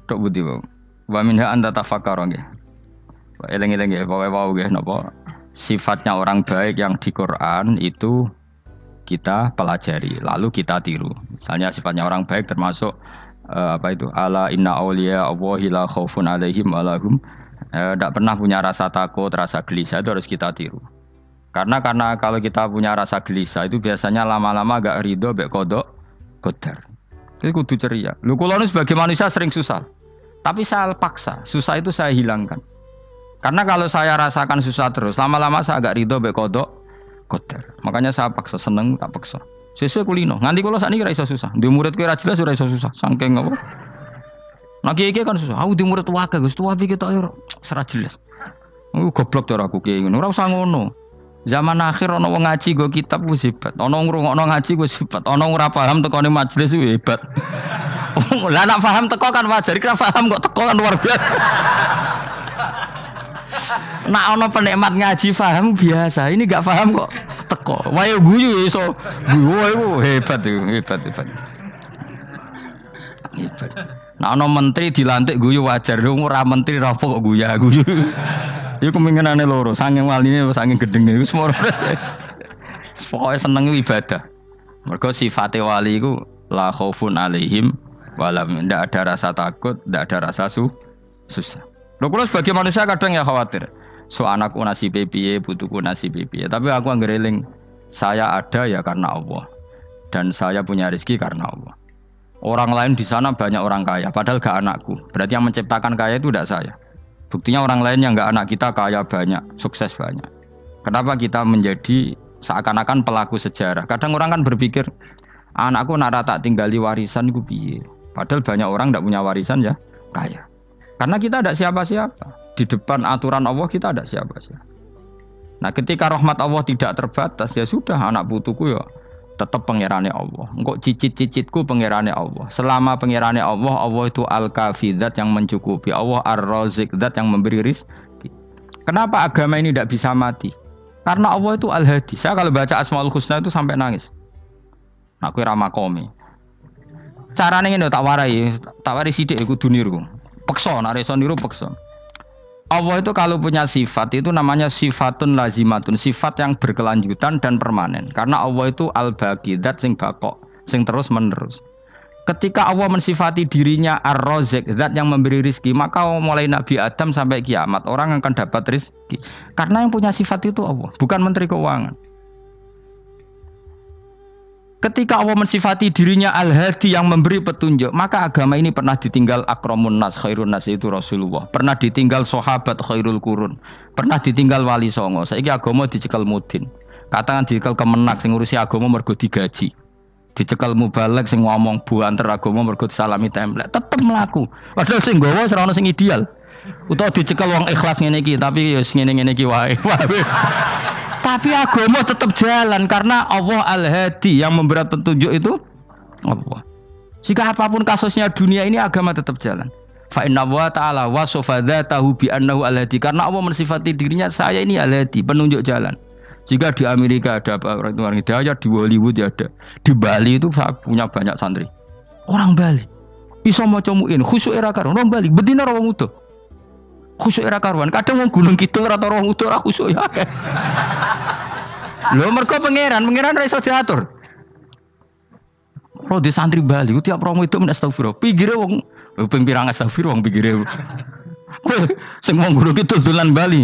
tok budi wae. Wa minha anta tafakkara nggih. Eling-eling nggih pokoke wau nggih napa sifatnya orang baik yang di Quran itu kita pelajari lalu kita tiru. Misalnya sifatnya orang baik termasuk apa itu ala inna auliya Allahi la khaufun alaihim wa lahum tidak pernah punya rasa takut, rasa gelisah itu harus kita tiru. Karena kalau kita punya rasa gelisah itu biasanya lama-lama agak ridho mbek kodok qadar. Jadi kudu ceria. Lho kula nu sebagai manusia sering susah. Tapi saya paksa, susah itu saya hilangkan. Karena kalau saya rasakan susah terus, lama-lama saya agak ridho mbek kodok qadar. Makanya saya paksa seneng tak paksa. Sesuai kulino. Nganti kula sakniki ra iso susah. Di murid kowe ra jelas ora iso susah. Saking apa? Nah kiai kan susah. Aku di murid wae Gus, tuwa iki tok ora ora jelas. Goblok cara aku kiai ngono. Ora usah ngono. Zaman akhir ana wong ngaji go kitab wis hebat. Ana ngrungokno ngaji wis hebat. Ana ora paham tekone majelis wis hebat. Lah nek paham teko kan wajar, kira paham kok teko kan luar biasa. Nak ana penikmat ngaji paham biasa, ini enggak paham kok teko. Wae guyu iso. Guyu hebat itu, hebat. Hebat. Nak ana menteri dilantik guyu wajar, ora menteri ra kok guyu. Iku kemungkinane loro, saking waline saking gedenge iku semua. Pokoke seneng ibadah. Mergo sifate wali iku la khaufun alaihim walam, ndak ada rasa takut, ndak ada rasa susah. Lho kula sebagai manusia kadang ya khawatir. So anakku nasibe piye, putuku nasibe piye. Tapi aku anggere eling, saya ada ya karena Allah. Dan saya punya rezeki karena Allah. Orang lain di sana banyak orang kaya, padahal gak anakku. Berarti yang menciptakan kaya itu tidak saya. Buktinya orang lain yang gak anak kita kaya banyak, sukses banyak. Kenapa kita menjadi seakan-akan pelaku sejarah? Kadang orang kan berpikir, anakku nak tak tinggali warisan iku piye. Padahal banyak orang tidak punya warisan ya kaya. Karena kita tidak siapa-siapa. Di depan aturan Allah kita tidak siapa-siapa. Nah ketika rahmat Allah tidak terbatas, ya sudah anak putuku ya tetap pangerane Allah. Engkau cicit-cicitku pangerane Allah. Selama pangerane Allah, Allah itu al-kafi, zat yang mencukupi. Allah ar-razik, zat yang memberi rizki. Kenapa agama ini tidak bisa mati? Karena Allah itu al-hadi. Saya kalau baca Asmaul Husna itu sampai nangis. Nah, aku ramakomi. Caranya ini tak warai sidik aku duniru. Pekso, nareso niru pekso. Allah itu kalau punya sifat itu namanya sifatun lazimatun, sifat yang berkelanjutan dan permanen. Karena Allah itu al-baqi, zat sing bakok, sing terus menerus. Ketika Allah mensifati dirinya ar-razik, zat yang memberi rizki, maka mulai Nabi Adam sampai kiamat orang akan dapat rizki. Karena yang punya sifat itu Allah, bukan menteri keuangan. Ketika Allah mensifati dirinya al-hadi yang memberi petunjuk, maka agama ini pernah ditinggal akramun nas, khairun nas itu Rasulullah. Pernah ditinggal sahabat khairul qurun. Pernah ditinggal wali songo. Saiki agama dicekel mudin. Katakan dicekel kemenak sing ngurusi agama mergo digaji. Dicekel mubalek sing ngomong buanter agama mergo disalami template. Tetep mlaku. Padahal sing nggawa ora ono sing ideal. Utawa dicekel wong ikhlas ngene iki, tapi ya ngene-ngene iki wae. Tapi agama tetap jalan karena Allah al-hadi yang memberi petunjuk itu Allah. Jika apapun kasusnya dunia ini agama tetap jalan. Fa inna wa ta'ala wasofa dzatahu bi annahu al-hadi, karena Allah mensifati dirinya saya ini al-hadi, penunjuk jalan. Jika di Amerika ada orang hidayah, di Hollywood ada, di Bali itu saya punya banyak santri. Orang Bali iso maca muin khusyuk era karo orang Bali bedina wong utuh. Khusyuk era karuan, kadang wong Gunung Kidul ora roh utuh ora khusyuk ya. Lho mergo pangeran ra iso diatur. Ro di santri Bali ku tiap romo itu men astagfirullah. Pinggire wong ping pirang astagfirullah wong pinggire. Sing wong Gunung Kidul dolan Bali.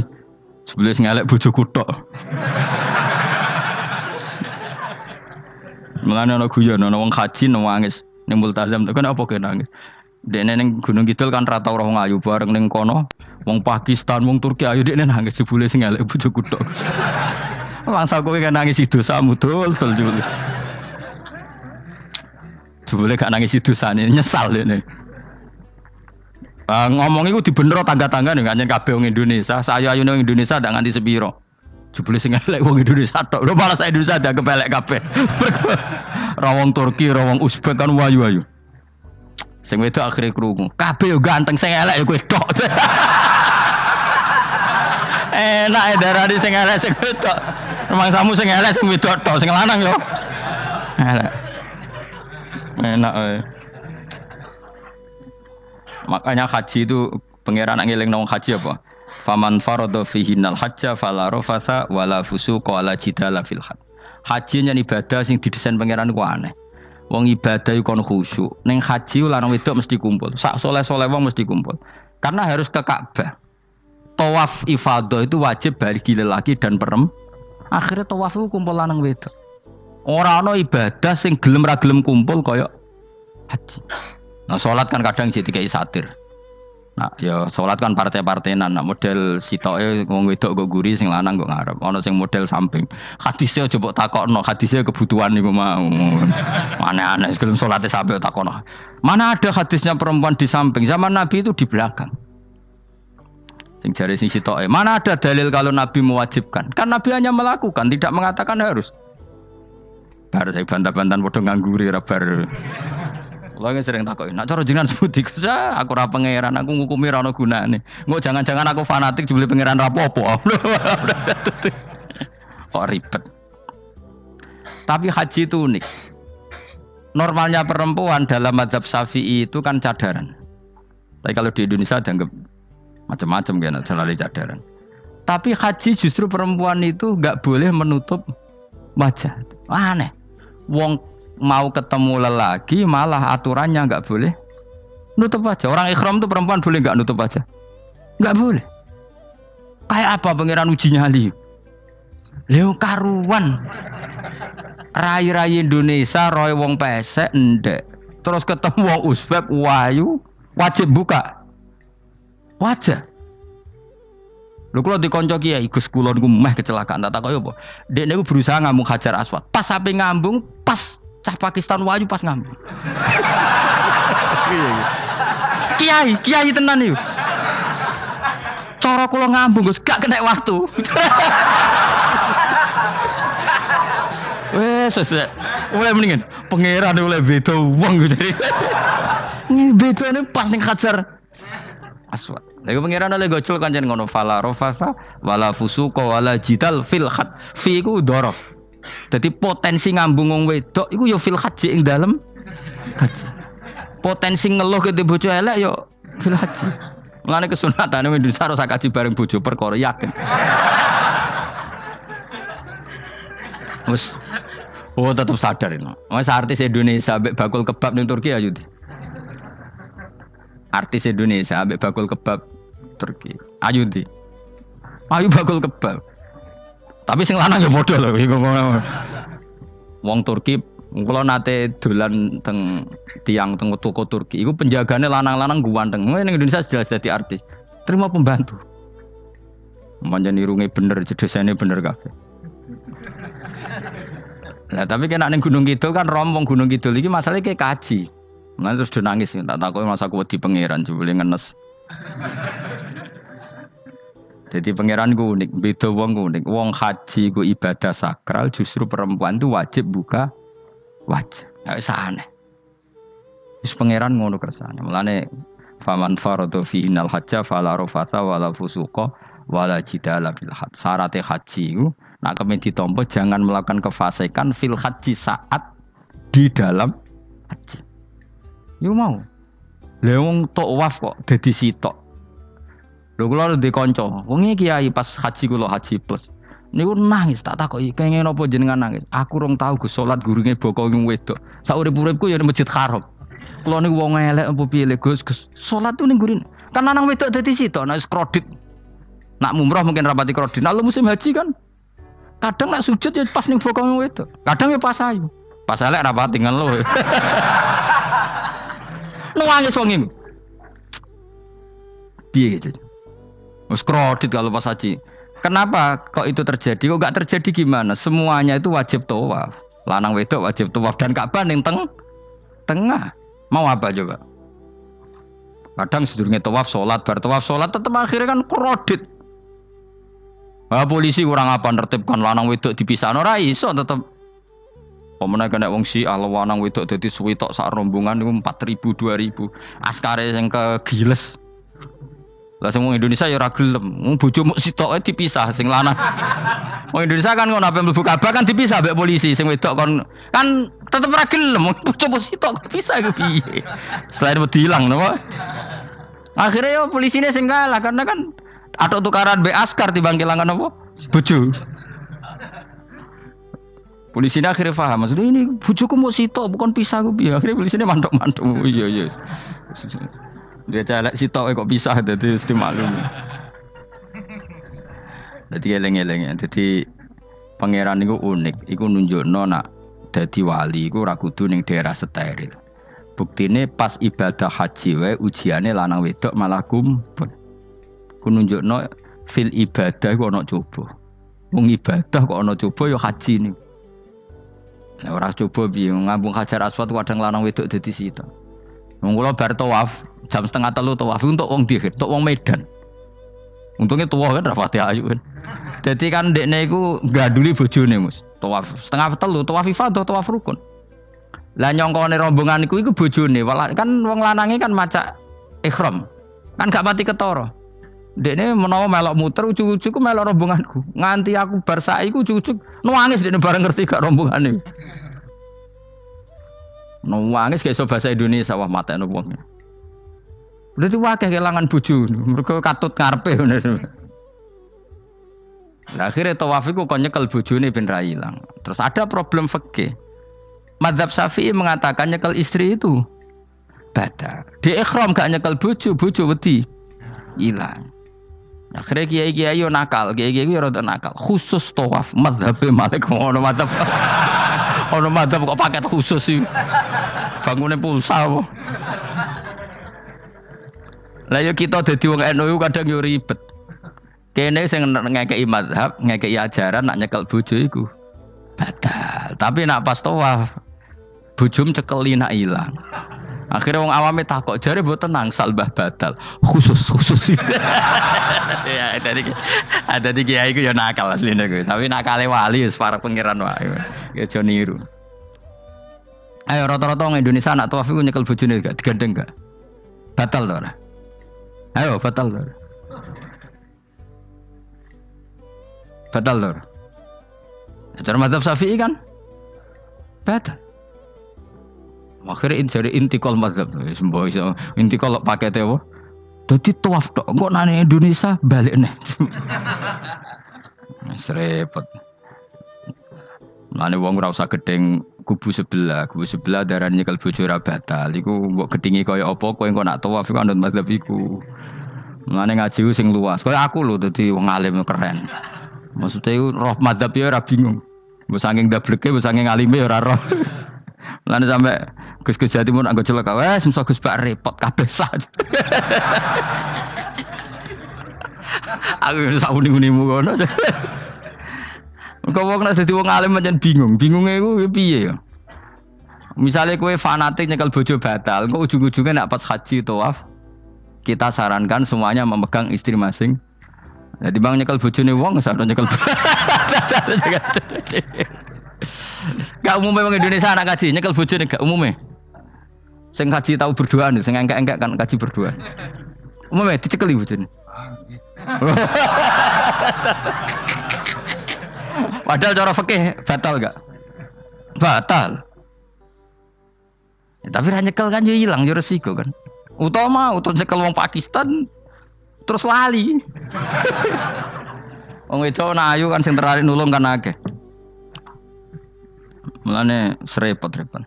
Sebelah sing elek bojoku tok. Mulane ana guyon ana wong haji nangis ning multazam tok kan apa kene nangis. Dene ning Gunung Kidul kan rata ora wong ayu bareng ning kono wong Pakistan wong Turki ayu dekne nangis jebule sing elek bojoku tok. Langsung kowe kan nangis dosamu dul jebule. Jebule gak nangis dosane nyesal dekne. Ngomong iku dibenero tangga-tangga ning kanjen kabeh wong Indonesia. Saya ayu nang Indonesia ndak nganti sepiro. Jebule sing elek wong Indonesia tok. Lho malah Indonesia ndak kepelek kabeh. Ra wong Turki, ra wong Uzbek kan wayu-wayu. Sing wedok akhire krungu. Kabeh yo ganteng, sing elek yo kowe tok. Enak darani sing elek sing wedok. Rumangsamu sing elek sing wedok tok, sing lanang yo. Elek. Enak ae. Makanya haji itu pangeran ngeling nang haji apa? Faman farada fihinnal hajja fala rafatha wala fusuqa wala jidala fil hajj. Haji nya ibadah sing didesain pangeran ku aneh. Wong ibadah iku kon khusyuk. Ning haji lanang wedok mesti kumpul. Sak soleh-soleh wong mesti kumpul. Karena harus ke Ka'bah. Tawaf ifadah itu wajib bagi lelaki dan perempuan. Akhirnya tawaf itu kumpul lanang wedok. Ora ana ibadah sing gelem ra gelem kumpul kaya haji. Nah, salat kan kadang jadi dikai satir. Nah, ya salat kan partai-partainan. Nah, model sitoke wong wedok go guri sing lanang go ngarep. Ana sing model samping. Hadise aja mbok takokno, hadise kebutuhan niku mau. Aneh-aneh gelem salate sampe takokno. Mana ada hadisnya perempuan di samping? Zaman Nabi itu di belakang. Sing jare sing sitoke. Mana ada dalil kalau Nabi mewajibkan? Kan Nabi hanya melakukan, tidak mengatakan harus. Baru saya bantah-bantahan padha ngangguri ra bar. Kula sering takoki, "Nek cara jenengan sepundi Gus? Aku ora pangeran, aku ngukumi ra ono gunane. Engko jangan-jangan aku fanatik jebule pangeran ra apa-apa." Kok ribet. Tapi haji itu unik. Normalnya perempuan dalam mazhab Syafi'i itu kan cadaran. Tapi kalau di Indonesia dianggap macam-macam kan, selalu cadaran. Tapi haji justru perempuan itu enggak boleh menutup wajah. Aneh. Wong mau ketemu lelaki malah aturannya enggak boleh nutup wajah. Orang ikhram itu perempuan boleh enggak nutup wajah? Enggak boleh. Kayak apa pangeran uji nyali? Leo karuan. Rai-rai Indonesia roy wong pesek ndek. Terus ketemu wong Uzbek wayu wajib buka wajah. Lho kula dikonco kiai Gus kula niku meh kecelakaan tak takoki apa. Dek niku berusaha ngambung Hajar Aswad. Pas sampe ngambung, pas cah Pakistan wayu pas ngambung. Kiai tenan niku. Cara kula ngambung Gus gak kena waktu. Wes oleh mendingan pangeran oleh beda wong gitu. Beda ini pas ning Hajar Aswad. Lagi pangeran oleh gocol kanjen ngono fala rofasa wala fusuqa wala jidal fil had. Fi iku dhorof. Dadi potensi ngambung wong wedok iku ya fil haji ing dalem haji. Potensi ngeluh ke bojo elek ya fil haji. Mulane kesunatane Indonesia ora kaji bareng bojo perkara yakin. Wes tetap sadar ini. Mas artis Indonesia ambek bakul kebab ning Turki ayo. Artis Indonesia ambek bakul kebab Turki. Ayo ndi. Ayo bakul kebab. Tapi sing lanang ya padha lho iku. Wong Turki kula nate dolan teng tiang teng toko Turki. Iku penjagane lanang-lanang guanteng. Ning Indonesia jelas dadi artis. Terima pembantu. Manjan irunge bener, jedesane bener kabeh. Nah, tapi kena ning Gunung Kidul kan rombong Gunung Kidul iki masalahnya kayak kaji. Nah terus do nangis tak takoki masa aku wedi pangeran jebule ngenes. Jadi pangeran ku unik, beda wong ku unik. Wong haji ku ibadah sakral, justru perempuan itu wajib buka wajah. Ya wis aneh. Wis pangeran ngono kersane. Mulane faman faradu fi innal hajja fala rafatha wala fusuqa wala jidala fil hajj. Syarat haji ku nak kemen ditampa jangan melakukan kefasikan fil haji saat di dalam haji. Yo mau. Lha wong tawaf kok dadi sitok. Lho kula ndek kanca, wong iki kiai pas haji kula haji plus. Niku nangis tak takoki kenging napa jenengan nangis. Aku rong tau Gus salat gurunge boko wong wedok. Sak urip-uripku ya ning Masjid Haram. Kula niku wong elek apa piye le Gus salat tu ning gurine. Kan lanang wedok dadi sitok nek kredit. Nak mumrah mungkin rapati kredit. Nek musim haji kan kadang nak sujud ya pas ning bokong wedok. Kadang ya pas ayu. Pas elek rapati ngeluh. Nangis wong iki. Piye gitu. Wes kredit kalau pas haji. Kenapa kok itu terjadi? Kok enggak terjadi gimana? Semuanya itu wajib tawaf. Lanang wedok wajib tawaf dan Ka'bah ning tengah. Mau apa coba? Kadang sedurunge tawaf salat, bar tawaf salat tetep akhirnya kan kredit. Polisi kurang apa nertibkan lanang wedok dipisahno ora iso tetep. Pemene kena wong Syiah lanang wedok dadi suwitok sak rombongan niku 4.000 2.000. Askare sing kegiles. Lah sing wong Indonesia ya ora gelem. Wong bojomu sitoke dipisah sing lanang. Wong Indonesia kan ngono ape mlebu Ka'bah kan dipisah mbek polisi sing wedok kan tetep ora gelem. Wong bojomu sitok dipisah iku piye? Selain wedi ilang napa? Akhirnya yo polisine sing kalah karena kan atau tukaran be askar timbang kelangan apa? Bojo. Polisine akhirnya paham maksudnya ini bojoku mau sitok bukan pisah ku piye. Akhirnya polisine mantuk-mantuk. Iya. Dia celek sitok kok pisah dadi mesti maklum. Dadi eleng-eleng. Dadi pangeran niku unik. Iku nunjukno nak dadi wali iku ora kudu ning daerah steril. Buktine pas ibadah haji wae ujiane lanang wedok malah kumpul. Ku nunjukno fil ibadah iku ana coba. Wong ibadah kok ana coba ya haji niku. Nek ora coba piye ngambung Hajar Aswad kadang lanang wedok dadi sita. Wong kula bar tawaf jam 2:30 tawaf untuk wong dihir, untuk wong Medan. Untungnya tua kan rapati ayu kan. Jadi kan dekne iku gaduli bojone Mus. Tawaf 2:30 tawaf ifadah tawaf rukun. Lah nyongkone rombongan iku bojone, kan wong lanange kan macak ihram. Kan gak pati ketara. Dekne menawa melok muter ujug-ujug melok rombonganku. Nganti aku bar saiki ujug-ujug nangis dekne bareng ngerti gak rombongane. Nangis gak iso bahasa Indonesia wah matekno wong. Berarti wakeh kelangan bojo, mergo katut ngarepe ngono. Lah akhire tawaf iku kon nyekel bojone ben ra ilang. Terus ada problem fikih. Madzhab Syafi'i mengatakan nyekel istri itu batal. Di ihram gak nyekel bojo wedi ilang. Akhirnya kiai-kiai yo nakal, kiai-kiai yo rada nakal. Khusus tawaf madzhab Malik ngono madzhab. Ono madzhab kok paket khusus iki. Bangune pulsa apa? Lah yo kita dadi wong NU kadang yo ribet. Kene sing ngekeki madzhab, ngekeki ajaran nak nyekel bojo iku batal. Tapi nak pas tawaf bojom cekeli nak ilang. Akhirnya wong awame takok jare mboten nangsal mbah batal. Khusus. Ya ada di kiai iku yo nakal asline kuwi. Tapi nakale wali wis para pangeran wae. Ya aja niru. Ayo rata-rata wong Indonesia nak tawaf iku nyekel bojone gak digandeng gak? Batal to ora? Ayo batal to. Batal lho. Cara mazhab Syafi'i kan batal. Akhirnya jadi intikal mazhab. Semboh iso intikal pakete apa? Dadi tawaf tok kok nang Indonesia balik neh. Wis repot. Mane wong ora usah gedeng kubu sebelah darane nyekel bojo ora batal. Iku mbok gedhingi kaya apa kowe engko nak tawaf iku anut mazhab iku. Mane ngaji sing luas. Kaya aku lho dadi wong alim keren. Maksudnya itu roh madzhab ya ora bingung. Mbok saking dableke, mbok saking alime ya ora roh. Lan sampe Gus Jawa Timur anggo celek wes mesti Gus Bak repot kabeh sah. Aku sak uni-unimu ngono. Kok wong nek dadi wong alim pancen bingung. Bingunge iku piye ya? Misale kowe fanatik nyekel bojo batal, kok ujung-ujunge nek pas haji tawaf kita sarankan semuanya memegang istri masing. Jadi bang nyekel bojone wong sampe nyekel. Gak umumnya wong Indonesia anak kaji nyekel bojone gak umumnya. Sing kaji tahu berduaan, sing engkek-engkek kan kaji berduaan. Umumnya dicekeli bojone. Padahal cara fikih batal gak? Batal. Ya, tapi ra nyekel kan yo ilang yo resiko kan. Utama nyekel wong Pakistan terus lali. Wong wedok ayu kan sing tertarik nulung kan akeh. Mulane repot-repot.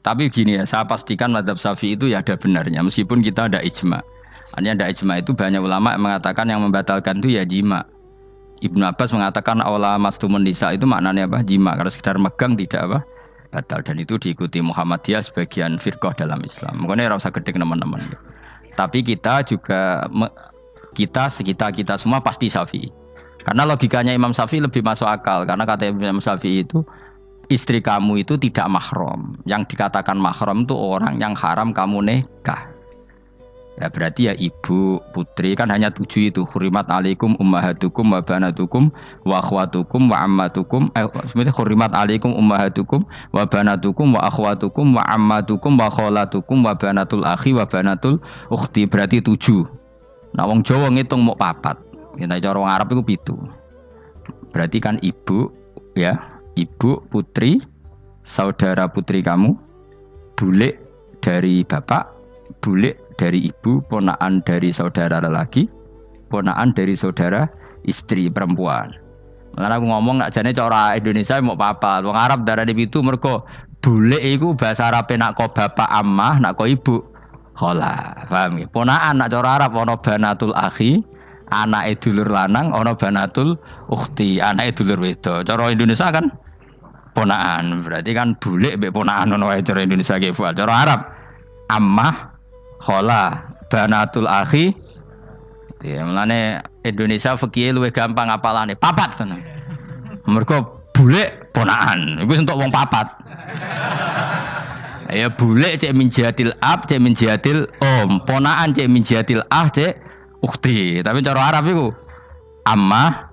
Tapi gini ya, saya pastikan mazhab Syafi'i itu ya ada benarnya meskipun kita ada ijma. Artinya ada ijma itu banyak ulama yang mengatakan yang membatalkan itu ya jima. Ibnu Abbas mengatakan awla mastumun nisa itu maknanya apa? Jima. Kalau sekedar megang tidak apa? Batal, dan itu diikuti Muhammadiyah sebagian firqah dalam Islam. Makanya ora usah gedhe teman-teman. Tapi kita juga kita semua pasti Syafi'i. Karena logikanya Imam Syafi'i lebih masuk akal. Karena kata Imam Syafi'i itu istri kamu itu tidak mahram. Yang dikatakan mahram itu orang yang haram kamu nikah. Ya berarti ya ibu, putri kan hanya 7 itu. Hurimat alaikum ummahatukum wa banatukum wa akhwatukum wa ammatukum. Sebenarnya hurimat alaikum ummahatukum wa banatukum wa akhwatukum wa ammatukum wa kholatukum wa banatul akhi wa banatul ukhti. Berarti 7. Nah wong Jawa ngitung mau 4. Kita cara wong Arab itu 7. Berarti kan ibu, ya, ibu, putri, saudara putri kamu, bulik dari bapak, bulik dari ibu, ponakan dari saudara lelaki, ponakan dari saudara istri perempuan. Karena aku ngomong nak jane cara Indonesia mau papat. Wong Arab darane pitu mergo bule iku bahasa Arabe nak ko bapak ammah, nak ko ibu khala. Paham nggih? Ponakan nak cara Arab ana banatul akhi, anake dulur lanang, ana banatul ukhti, anake dulur wedok. Cara Indonesia kan ponakan. Berarti kan bule mbek ponakan ono wae cara Indonesia ki. Cara Arab ammah, khala, banatul akhi. Ya, mulane Indonesia fikih luwih gampang apalane papat tenan. Mergo bule ponakan, iku entuk wong papat. Ya bule cek min jihatil ab, cek min jihatil om, ponakan cek min jihatil ah, cek ukhti. Tapi cara Arab iku ammah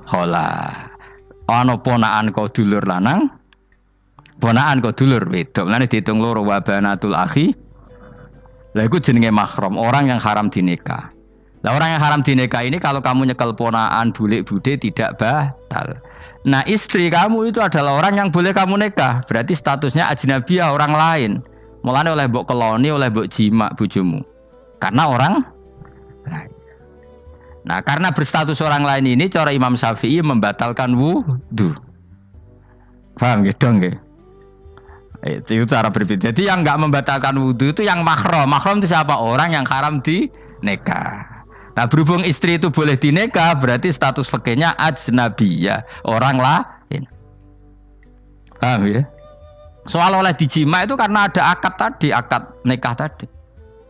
khala. Ana ponakan kok dulur lanang, ponakan kok dulur wedok. Mulane diitung loro wa banatul akhi. Lah iku jenenge mahram, orang yang haram dinikah. Nah orang yang haram dinikah ini kalau kamu nyekel ponakan bulik bude tidak batal. Nah istri kamu itu adalah orang yang boleh kamu nikah. Berarti statusnya ajnabiyah, orang lain. Mulane oleh mbok keloni, oleh mbok jima bojomu. Karena orang lain. Nah karena berstatus orang lain ini cara Imam Syafi'i membatalkan wudu. Paham gitu nggih? Itu cara berbeda. Jadi yang enggak membatalkan wudu itu yang mahram. Mahram itu siapa? Orang yang haram dinikah. Nah berhubung istri itu boleh dinikah, berarti status fikihnya ajnabiyah, orang lain. Paham ya? Soal oleh dijima itu karena ada akad tadi, akad nikah tadi.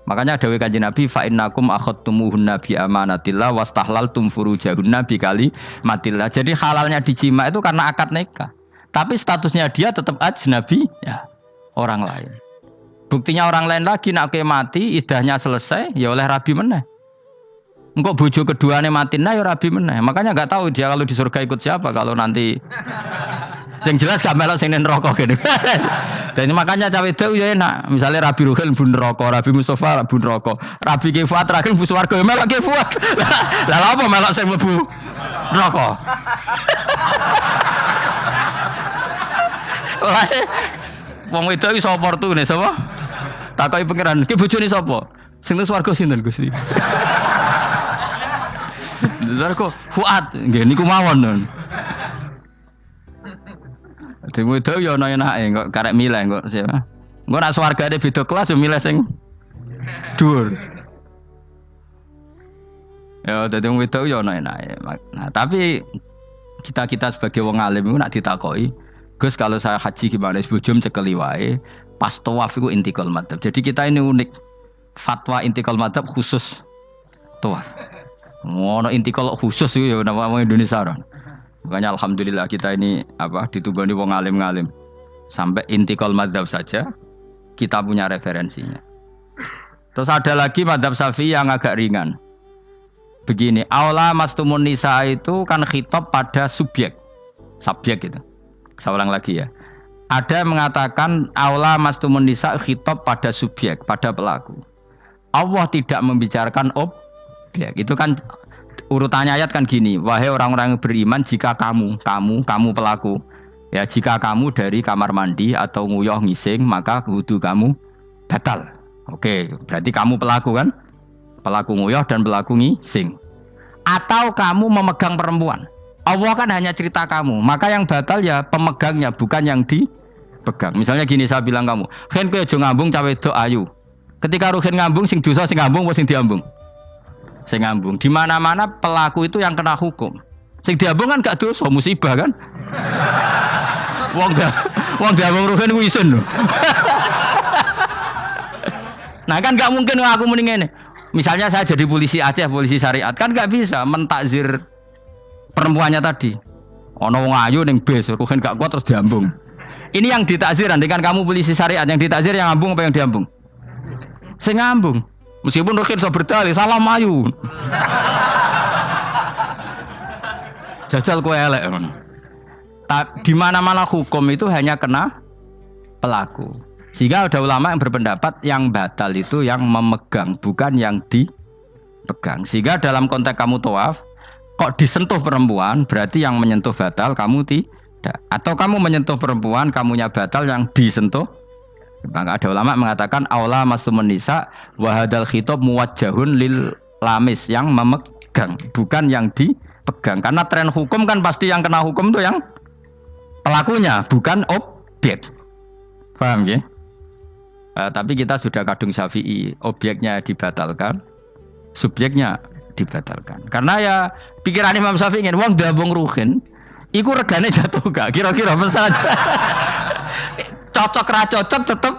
Makanya dawuh Kanjeng Nabi, fa innakum akhadtumuhunna bi amanatillah wastahlaltum furujahunna bi kalimatillah. Jadi halalnya dijima itu karena akad nikah. Tapi statusnya dia tetap ajnabi, ya, orang lain. Buktinya orang lain lagi nak mati, idahnya selesai, ya oleh rabi meneh. Engkau bojo keduanya mati nah ya rabi meneh. Makanya enggak tahu dia kalau di surga ikut siapa kalau nanti. Yang jelas gak melok sing neraka gitu. Dan makanya cawe itu ya enak. Misalnya Rabi Ruhil bun neraka, Rabi Mustafa bun neraka, Rabi Kifuat terakhir bun swarga melok Kifuat. Lah apa melok sing mlebu neraka? Wong wedok iki sapa opportune sapa? Takoki pangeran, ki bojone sapa? Sing nang swarga sinten Gusti? Lha kok Fuad nggih niku mawon non. Dene wedok yo ana enake kok karek milih kok siapa. Engko nek swargane beda kelas yo milih sing dhuwur. Ya dadi wong wedok yo ana enake. Nah, tapi kita sebagai wong alim iku nek ditakoki, Gus kalau saya haji gimana? Bojom cekeli wae. Pas tawaf iku intikal madzhab. Jadi kita ini unik. Fatwa intikal madzhab khusus tawaf. Ngono intikal khusus itu ya nama orang Indonesia orang. Makanya alhamdulillah kita ini ditugani wong alim-alim. Sampai intikal madzhab saja kita punya referensinya. Terus ada lagi madzhab Syafi'i yang agak ringan. Begini, aula mastumun nisa itu kan khitab pada subjek gitu. Saya ulang lagi ya. Ada yang mengatakan aula mastumun nisa khitab pada subjek, pada pelaku. Allah tidak membicarakan objek. Itu kan urutannya ayat kan gini, wahai orang-orang yang beriman jika kamu pelaku. Ya jika kamu dari kamar mandi atau nguyuh ngising maka wudu kamu batal. Oke, berarti kamu pelaku kan? Pelaku nguyuh dan pelaku ngising. Atau kamu memegang perempuan. Allah kan hanya cerita kamu, maka yang batal ya pemegangnya bukan yang dipegang. Misalnya gini saya bilang kamu, "Ken kowe aja ngambung cawe wedok ayu." Ketika ruhin ngambung sing dosa sing ngambung apa sing diambung? Sing ngambung. Di mana-mana pelaku itu yang kena hukum. Sing diambung kan gak dosa, musibah kan? Wong diambung ruhin ku isin lho. Nah kan gak mungkin aku mending ngene. Misalnya saya jadi polisi Aceh, polisi syariat, kan gak bisa mentakzir perempuannya tadi. Ono wong ayu ning bis, ruhin gak kuat terus diambung. Ini yang ditakzir, andaikan kamu polisi syariat, yang ditakzir yang ngambung apa yang diambung? Sing ngambung. Meskipun ruhin iso berdalih, salah mayu. Jajal kowe elek. Di mana-mana hukum itu hanya kena pelaku. Sehingga ada ulama yang berpendapat yang batal itu yang memegang, bukan yang dipegang. Sehingga dalam konteks kamu tawaf, kok disentuh perempuan, berarti yang menyentuh batal, kamu tidak. Atau kamu menyentuh perempuan, kamunya batal, yang disentuh Maka ada ulama mengatakan aula masumun nisa wa hadzal khitab muwajjahun lil lamis yang memegang, bukan yang dipegang. Karena tren hukum kan pasti yang kena hukum itu yang pelakunya, bukan objek. Paham ya? Tapi kita sudah kadung Syafi'i, objeknya dibatalkan, subjeknya dibatalkan. Karena ya pikiran Imam Syafi'i ingin wong dabung ruhin, iku regane jatuh gak? Kira-kira misalnya cocok ra cocok tetap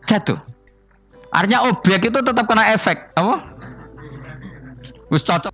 jatuh. Artinya objek itu tetap kena efek, apa? Wis cocok